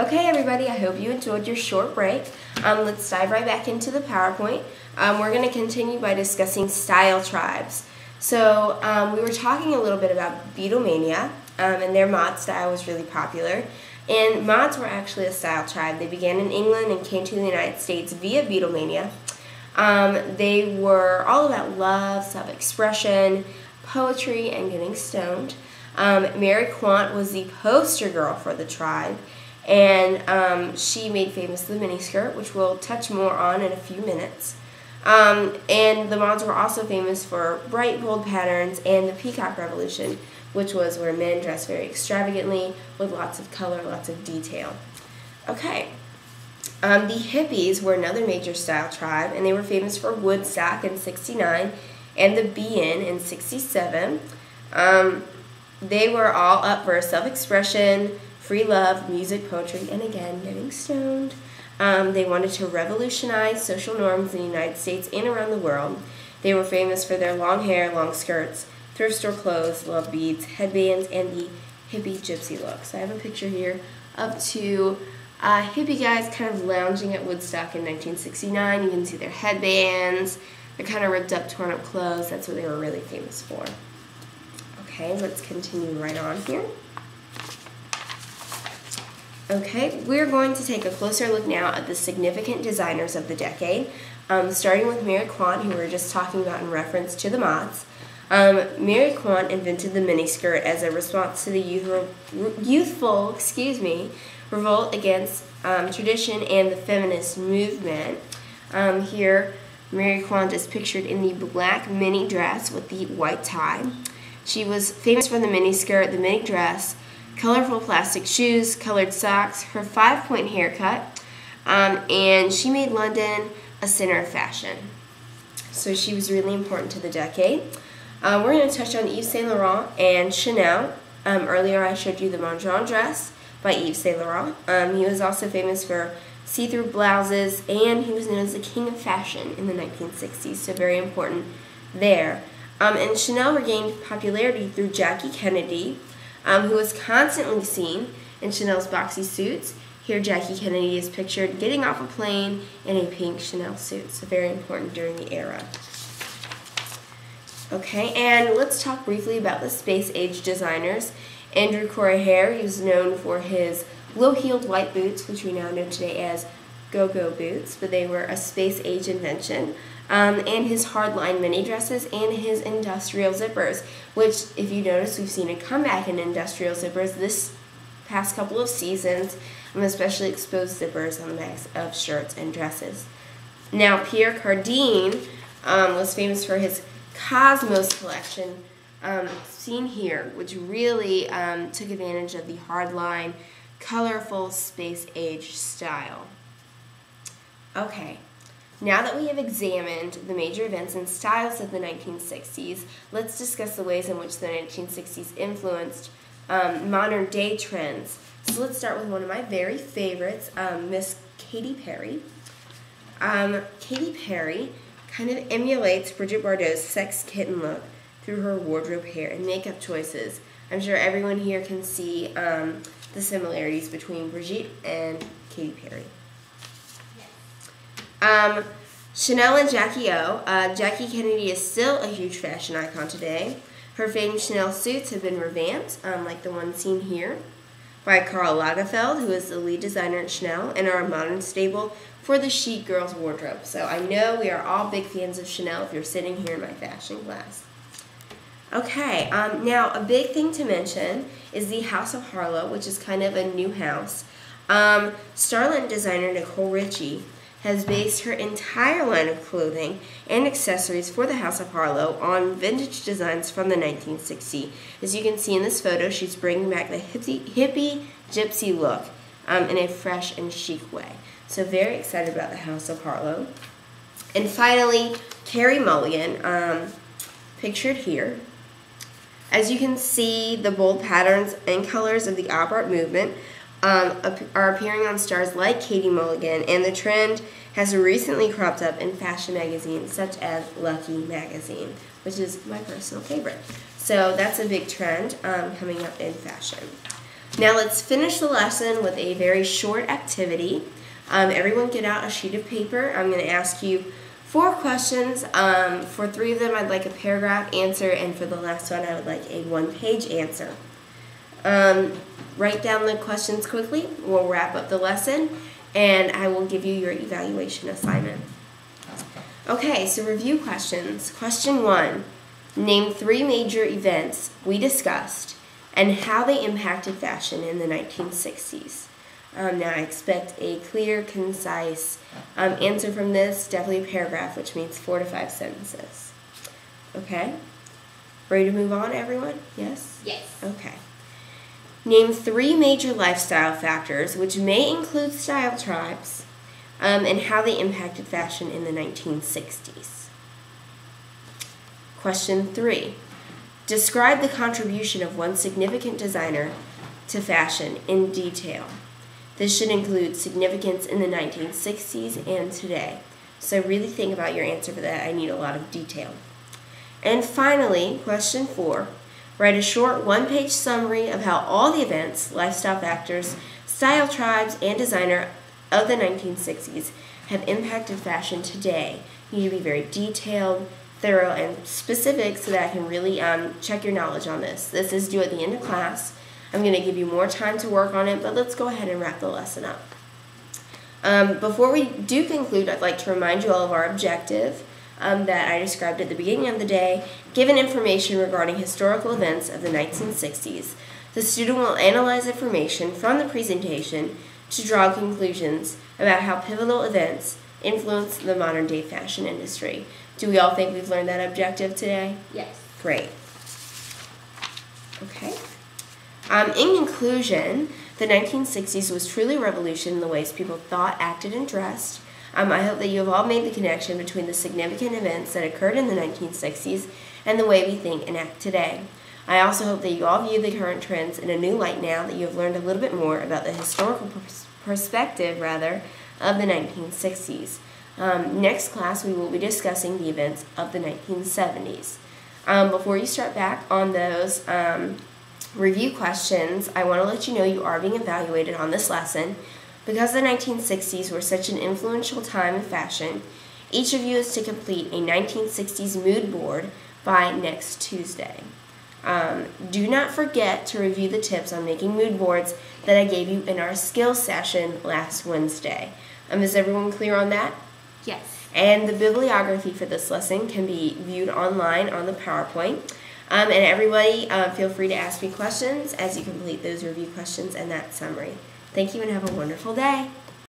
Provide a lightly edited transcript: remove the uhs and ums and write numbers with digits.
Okay, everybody, I hope you enjoyed your short break. Let's dive right back into the PowerPoint. We're going to continue by discussing style tribes. So we were talking a little bit about Beatlemania, and their mod style was really popular. And mods were actually a style tribe. They began in England and came to the United States via Beatlemania. They were all about love, self-expression, poetry, and getting stoned. Mary Quant was the poster girl for the tribe, and she made famous the miniskirt, which we'll touch more on in a few minutes. And the mods were also famous for bright, bold patterns and the Peacock Revolution, which was where men dressed very extravagantly with lots of color, lots of detail. Okay. The hippies were another major style tribe, and they were famous for Woodstock in '69 and the Be-In in '67. They were all up for self-expression, free love, music, poetry, and again, getting stoned. They wanted to revolutionize social norms in the United States and around the world. They were famous for their long hair, long skirts, thrift store clothes, love beads, headbands, and the hippie gypsy look. So I have a picture here of two hippie guys kind of lounging at Woodstock in 1969. You can see their headbands, their kind of ripped up, torn up clothes. That's what they were really famous for. Okay, let's continue right on here. Okay, we're going to take a closer look now at the significant designers of the decade, starting with Mary Quant, who we were just talking about in reference to the mods. Mary Quant invented the miniskirt as a response to the youthful revolt against tradition and the feminist movement. Here, Mary Quant is pictured in the black mini dress with the white tie. She was famous for the miniskirt, the mini dress, colorful plastic shoes, colored socks, her 5-point haircut, and she made London a center of fashion. So she was really important to the decade. We're going to touch on Yves Saint Laurent and Chanel. Earlier I showed you the Mondrian dress by Yves Saint Laurent. He was also famous for see-through blouses, and he was known as the king of fashion in the 1960s, so very important there. And Chanel regained popularity through Jackie Kennedy, who was constantly seen in Chanel's boxy suits. Here Jackie Kennedy is pictured getting off a plane in a pink Chanel suit, so very important during the era. Okay, and let's talk briefly about the space-age designers. Andrew Corey Hare, he's known for his low-heeled white boots, which we now know today as go-go boots, but they were a space-age invention. And his hardline mini dresses and his industrial zippers, which, if you notice, we've seen a comeback in industrial zippers this past couple of seasons, especially exposed zippers on the backs of shirts and dresses. Now, Pierre Cardin was famous for his Cosmos collection, seen here, which really took advantage of the hardline, colorful, space-age style. Okay. Now that we have examined the major events and styles of the 1960s, let's discuss the ways in which the 1960s influenced modern day trends. So let's start with one of my very favorites, Miss Katy Perry. Katy Perry kind of emulates Brigitte Bardot's sex kitten look through her wardrobe, hair, and makeup choices. I'm sure everyone here can see the similarities between Brigitte and Katy Perry. Chanel and Jackie O. Jackie Kennedy is still a huge fashion icon today. Her famed Chanel suits have been revamped, like the one seen here, by Karl Lagerfeld, who is the lead designer at Chanel, and are a modern staple for the chic girl's wardrobe. So I know we are all big fans of Chanel if you're sitting here in my fashion class. Okay, now a big thing to mention is the House of Harlow, which is kind of a new house. Starlet designer Nicole Richie has based her entire line of clothing and accessories for the House of Harlow on vintage designs from the 1960s. As you can see in this photo, she's bringing back the hippie gypsy look in a fresh and chic way. So very excited about the House of Harlow. And finally, Carey Mulligan, pictured here. As you can see, the bold patterns and colors of the op art movement are appearing on stars like Carey Mulligan, and the trend has recently cropped up in fashion magazines such as Lucky Magazine, which is my personal favorite. So that's a big trend coming up in fashion. Now let's finish the lesson with a very short activity. Everyone get out a sheet of paper. I'm going to ask you 4 questions. For 3 of them, I'd like a paragraph answer, and for the last one, I would like a 1-page answer. Write down the questions quickly. We'll wrap up the lesson, and I will give you your evaluation assignment. Okay, so review questions. Question 1. Name 3 major events we discussed and how they impacted fashion in the 1960s. Now I expect a clear, concise answer from this, definitely a paragraph, which means 4 to 5 sentences. Okay? Ready to move on, everyone? Yes? Yes. Okay. Name 3 major lifestyle factors, which may include style tribes, and how they impacted fashion in the 1960s. Question 3. Describe the contribution of one significant designer to fashion in detail. This should include significance in the 1960s and today. So really think about your answer for that. I need a lot of detail. And finally, question 4. Write a short 1-page summary of how all the events, lifestyle factors, style tribes, and designer of the 1960s have impacted fashion today. You need to be very detailed, thorough, and specific so that I can really check your knowledge on this. This is due at the end of class. I'm going to give you more time to work on it, but let's go ahead and wrap the lesson up. Before we do conclude, I'd like to remind you all of our objective that I described at the beginning of the day. Given information regarding historical events of the 1960s, the student will analyze information from the presentation to draw conclusions about how pivotal events influence the modern-day fashion industry. Do we all think we've learned that objective today? Yes. Great. Okay. In conclusion, the 1960s was truly a revolution in the ways people thought, acted, and dressed. I hope that you have all made the connection between the significant events that occurred in the 1960s and the way we think and act today. I also hope that you all view the current trends in a new light now that you have learned a little bit more about the historical perspective of the 1960s. Next class, we will be discussing the events of the 1970s. Before you start back on those review questions, I want to let you know you are being evaluated on this lesson. Because the 1960s were such an influential time in fashion, each of you is to complete a 1960s mood board by next Tuesday. Do not forget to review the tips on making mood boards that I gave you in our skills session last Wednesday. Is everyone clear on that? Yes. And the bibliography for this lesson can be viewed online on the PowerPoint. And everybody, feel free to ask me questions as you complete those review questions and that summary. Thank you and have a wonderful day.